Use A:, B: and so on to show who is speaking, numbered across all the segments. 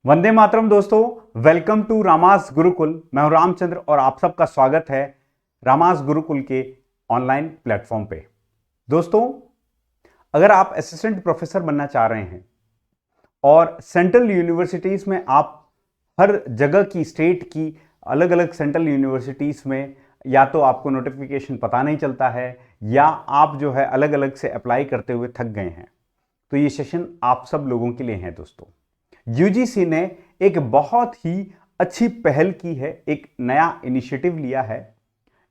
A: वंदे मातरम दोस्तों, welcome to रामास Gurukul. मैं हूं रामचंद्र और आप सबका स्वागत है रामास गुरुकुल के ऑनलाइन प्लेटफॉर्म पे। दोस्तों, अगर आप असिस्टेंट प्रोफेसर बनना चाह रहे हैं और सेंट्रल यूनिवर्सिटीज में आप हर जगह की स्टेट की अलग अलग सेंट्रल यूनिवर्सिटीज में या तो आपको नोटिफिकेशन पता नहीं चलता है या आप जो है अलग अलग से अप्लाई करते हुए थक गए हैं, तो ये सेशन आप सब लोगों के लिए है। दोस्तों, यूजीसी ने एक बहुत ही अच्छी पहल की है, एक नया इनिशिएटिव लिया है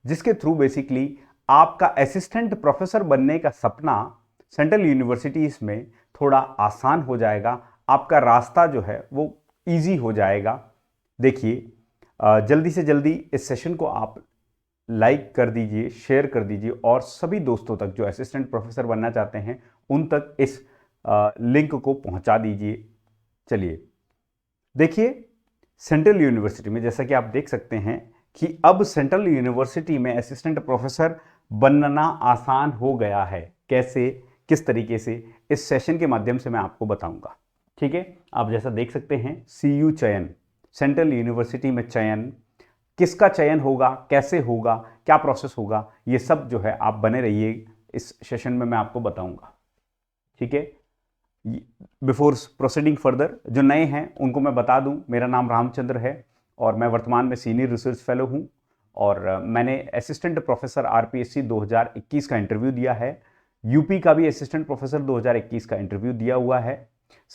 A: जिसके थ्रू बेसिकली आपका असिस्टेंट प्रोफेसर बनने का सपना सेंट्रल यूनिवर्सिटीज में थोड़ा आसान हो जाएगा। आपका रास्ता जो है वो इजी हो जाएगा। देखिए, जल्दी से जल्दी इस सेशन को आप लाइक कर दीजिए, शेयर कर दीजिए और सभी दोस्तों तक जो असिस्टेंट प्रोफेसर बनना चाहते हैं उन तक इस लिंक को पहुंचा दीजिए। चलिए देखिए, सेंट्रल यूनिवर्सिटी में जैसा कि आप देख सकते हैं कि अब सेंट्रल यूनिवर्सिटी में असिस्टेंट प्रोफेसर बनना आसान हो गया है। कैसे, किस तरीके से, इस सेशन के माध्यम से मैं आपको बताऊंगा। ठीक है, आप जैसा देख सकते हैं सीयू चयन, सेंट्रल यूनिवर्सिटी में चयन, किसका चयन होगा, कैसे होगा, क्या प्रोसेस होगा, ये सब जो है आप बने रहिए, इस सेशन में मैं आपको बताऊंगा। ठीक है, बिफोर प्रोसीडिंग फर्दर, जो नए हैं उनको मैं बता दूं, मेरा नाम रामचंद्र है और मैं वर्तमान में सीनियर रिसर्च फेलो हूं और मैंने असिस्टेंट प्रोफेसर आरपीएससी 2021 का इंटरव्यू दिया है। यूपी का भी असिस्टेंट प्रोफेसर 2021 का इंटरव्यू दिया हुआ है।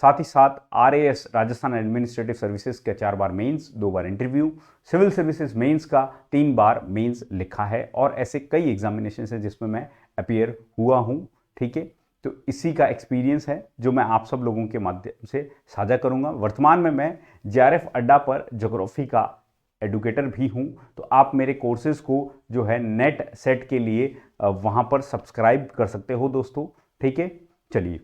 A: साथ ही साथ आरएएस राजस्थान एडमिनिस्ट्रेटिव सर्विसेज के 4 बार मेंस, 2 बार इंटरव्यू, सिविल सर्विसेज मेंस का 3 बार मेंस लिखा है और ऐसे कई एग्जामिनेशन है जिसमें मैं अपीयर हुआ हूं। ठीक है, तो इसी का एक्सपीरियंस है जो मैं आप सब लोगों के माध्यम से साझा करूंगा। वर्तमान में मैं जेआरएफ अड्डा पर ज्योग्राफी का एडुकेटर भी हूं, तो आप मेरे कोर्सेज को जो है नेट सेट के लिए वहां पर सब्सक्राइब कर सकते हो दोस्तों। ठीक है, चलिए,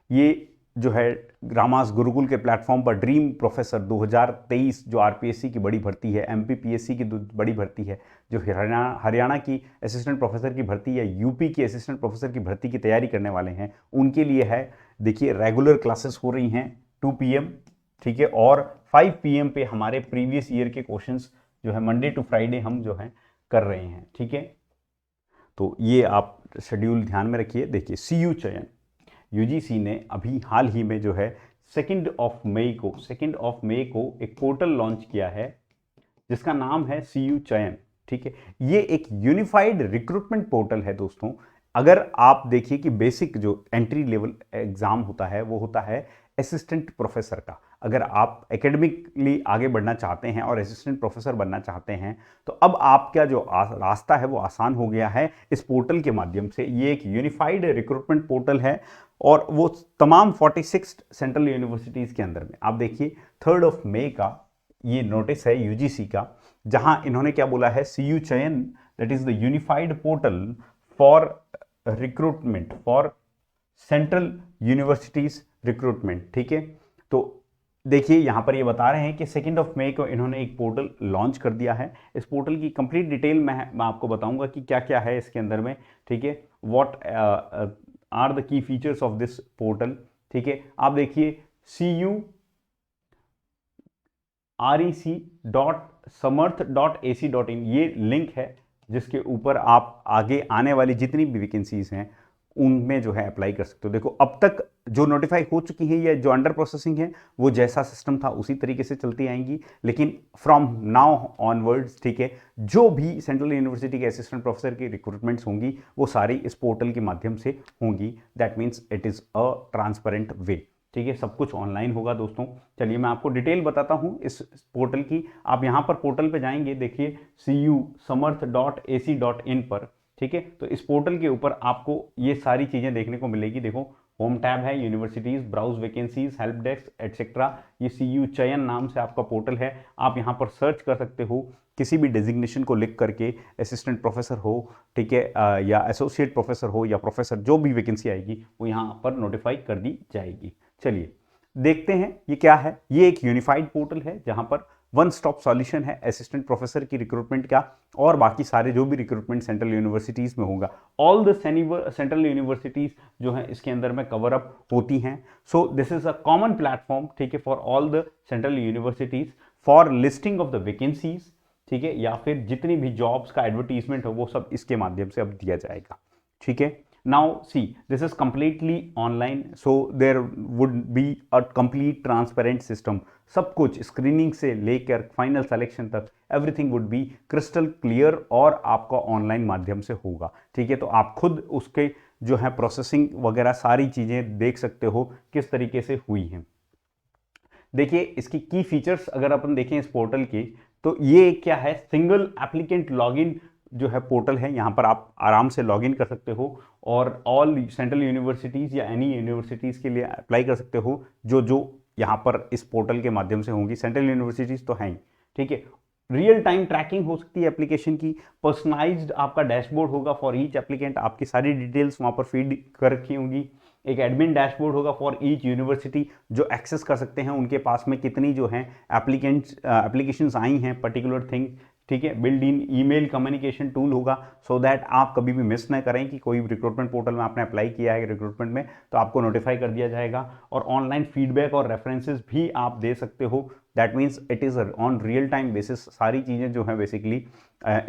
A: ये जो है रामास गुरुकुल के प्लेटफॉर्म पर ड्रीम प्रोफेसर 2023 जो आरपीएससी की बड़ी भर्ती है, एमपीपीएससी की बड़ी भर्ती है, जो हरियाणा की असिस्टेंट प्रोफेसर की भर्ती है, यूपी की असिस्टेंट प्रोफेसर की भर्ती की तैयारी करने वाले हैं, उनके लिए है। देखिए, रेगुलर क्लासेस हो रही हैं 2 PM, ठीक है, और 5 PM पे हमारे प्रीवियस ईयर के क्वेश्चंस जो है मंडे टू फ्राइडे हम जो है कर रहे हैं। ठीक है, तो ये आप शेड्यूल ध्यान में रखिए। देखिए, सीयू चयन, यूजीसी ने अभी हाल ही में जो है 2 मई को एक पोर्टल लॉन्च किया है जिसका नाम है सीयू चयन। ठीक है, ये एक यूनिफाइड रिक्रूटमेंट पोर्टल है दोस्तों। अगर आप देखिए कि बेसिक जो एंट्री लेवल एग्जाम होता है वो होता है असिस्टेंट प्रोफेसर का। अगर आप एकेडमिकली आगे बढ़ना चाहते हैं और असिस्टेंट प्रोफेसर बनना चाहते हैं तो अब आपका जो रास्ता है वो आसान हो गया है इस पोर्टल के माध्यम से। ये एक यूनिफाइड रिक्रूटमेंट पोर्टल है और वो तमाम 46 सेंट्रल यूनिवर्सिटीज़ के अंदर में। आप देखिए 3 मई का ये नोटिस है यूजीसी का, जहां इन्होंने क्या बोला है, सीयू चयन that is the unified portal for recruitment for central universities recruitment. ठीक है, तो देखिए यहां पर ये बता रहे हैं कि 2 मई को इन्होंने एक पोर्टल लॉन्च कर दिया है। इस पोर्टल की कंप्लीट डिटेल मैं आपको बताऊंगा कि क्या क्या है इसके अंदर में। ठीक है, what are the key features of this portal. ठीक है, आप देखिए CUREC.samarth.ac.in ये लिंक है जिसके ऊपर आप आगे आने वाली जितनी भी वैकेंसीज हैं उनमें जो है अप्लाई कर सकते हो। देखो, अब तक जो नोटिफाई हो चुकी है या जो अंडर प्रोसेसिंग है वो जैसा सिस्टम था उसी तरीके से चलती आएंगी, लेकिन फ्रॉम नाउ ऑनवर्ड्स, ठीक है, जो भी सेंट्रल यूनिवर्सिटी के असिस्टेंट प्रोफेसर की रिक्रूटमेंट्स होंगी वो सारी इस पोर्टल के माध्यम से होंगी। That means it is a transparent way. ठीक है, सब कुछ ऑनलाइन होगा दोस्तों। चलिए मैं आपको डिटेल बताता हूं इस पोर्टल की। आप यहां पर पोर्टल पे जाएंगे, देखिए cusamarth.ac.in पर। ठीक है, तो इस पोर्टल के ऊपर आपको ये सारी चीजें देखने को मिलेगी। देखो, होम टैब है, universities, browse vacancies, help desk etcetera. ये सीयू चयन नाम से आपका पोर्टल है। आप यहाँ पर सर्च कर सकते हो किसी भी डेजिग्नेशन को लिख करके, असिस्टेंट प्रोफेसर हो, ठीक है, या एसोसिएट प्रोफेसर हो या प्रोफेसर, जो भी वैकेंसी आएगी वो यहाँ पर नोटिफाई कर दी जाएगी। चलिए देखते हैं ये क्या है। ये एक यूनिफाइड पोर्टल है जहां पर वन स्टॉप सॉल्यूशन है असिस्टेंट प्रोफेसर की रिक्रूटमेंट का और बाकी सारे जो भी रिक्रूटमेंट सेंट्रल यूनिवर्सिटीज़ में होगा, ऑल द सेंट्रल यूनिवर्सिटीज़ जो है इसके अंदर में कवर अप होती हैं। So this is a common platform, ठीक है, for all the central universities for listing of the vacancies, ठीक है, या फिर जितनी भी जॉब्स का एडवर्टीजमेंट हो वो सब इसके माध्यम से अब दिया जाएगा, ठीक है। Now see this is completely online, so there would be a complete transparent system. सब कुछ स्क्रीनिंग से लेकर फाइनल सिलेक्शन तक everything would be crystal clear और आपका ऑनलाइन माध्यम से होगा, ठीक है। तो आप खुद उसके जो है प्रोसेसिंग वगैरह सारी चीज़ें देख सकते हो किस तरीके से हुई हैं। देखिए इसकी की फीचर्स अगर अपन देखें इस पोर्टल की, तो ये क्या है, सिंगल एप्लीकेंट लॉगिन जो है पोर्टल है। यहाँ पर आप आराम से लॉगिन कर सकते हो और ऑल सेंट्रल यूनिवर्सिटीज़ या एनी यूनिवर्सिटीज़ के लिए अप्लाई कर सकते हो जो यहाँ पर इस पोर्टल के माध्यम से होंगी। सेंट्रल यूनिवर्सिटीज़ तो हैं ही, ठीक है। रियल टाइम ट्रैकिंग हो सकती है एप्लीकेशन की, पर्सनलाइज्ड आपका डैशबोर्ड होगा फॉर ईच एप्लीकेंट, आपकी सारी डिटेल्स वहाँ पर फीड कर रखी होंगी। एक एडमिन डैशबोर्ड होगा फॉर ईच यूनिवर्सिटी, जो एक्सेस कर सकते हैं उनके पास में कितनी जो हैं एप्लीकेशंस आई हैं पर्टिकुलर थिंग, ठीक है। Build in email communication tool होगा सो दैट आप कभी भी मिस ना करें कि कोई रिक्रूटमेंट पोर्टल में आपने अप्लाई किया है रिक्रूटमेंट में तो आपको नोटिफाई कर दिया जाएगा। और ऑनलाइन फीडबैक और रेफरेंसेस भी आप दे सकते हो, that means it is on real time basis. सारी चीज़ें जो है बेसिकली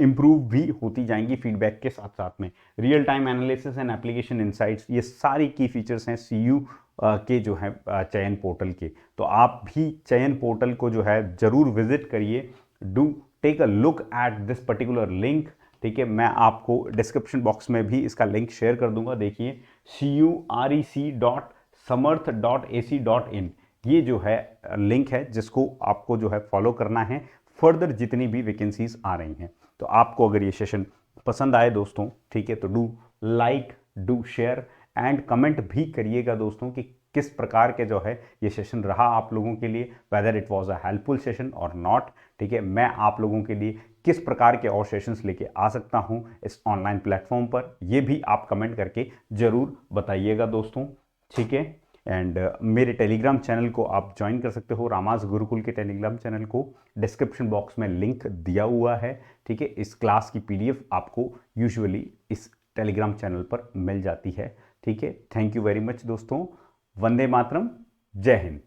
A: इम्प्रूव भी होती जाएंगी फीडबैक के साथ साथ में। Real time analysis and application insights, ये सारी की फीचर्स हैं CU के जो है चयन पोर्टल के। तो आप भी चयन पोर्टल को जो है ज़रूर विजिट करिए, do take a look at this particular link, ठीक है। मैं आपको डिस्क्रिप्शन बॉक्स में भी इसका लिंक शेयर कर दूंगा। देखिए curec.samarth.ac.in ये जो है लिंक है जिसको आपको जो है फॉलो करना है फर्दर जितनी भी वैकेंसीज आ रही हैं। तो आपको अगर ये सेशन पसंद आए दोस्तों, ठीक है, तो do like, do share and comment भी करिएगा दोस्तों कि किस प्रकार के जो है ये सेशन रहा आप लोगों के लिए, whether it was a helpful session और नॉट, ठीक है। मैं आप लोगों के लिए किस प्रकार के और सेशंस लेके आ सकता हूं इस ऑनलाइन प्लेटफॉर्म पर, ये भी आप कमेंट करके जरूर बताइएगा दोस्तों, ठीक है। एंड मेरे टेलीग्राम चैनल को आप ज्वाइन कर सकते हो, रामास गुरुकुल के टेलीग्राम चैनल को डिस्क्रिप्शन बॉक्स में लिंक दिया हुआ है, ठीक है। इस क्लास की PDF आपको यूजुअली इस टेलीग्राम चैनल पर मिल जाती है, ठीक है। थैंक यू वेरी मच दोस्तों, वंदे मातरम, जय हिंद।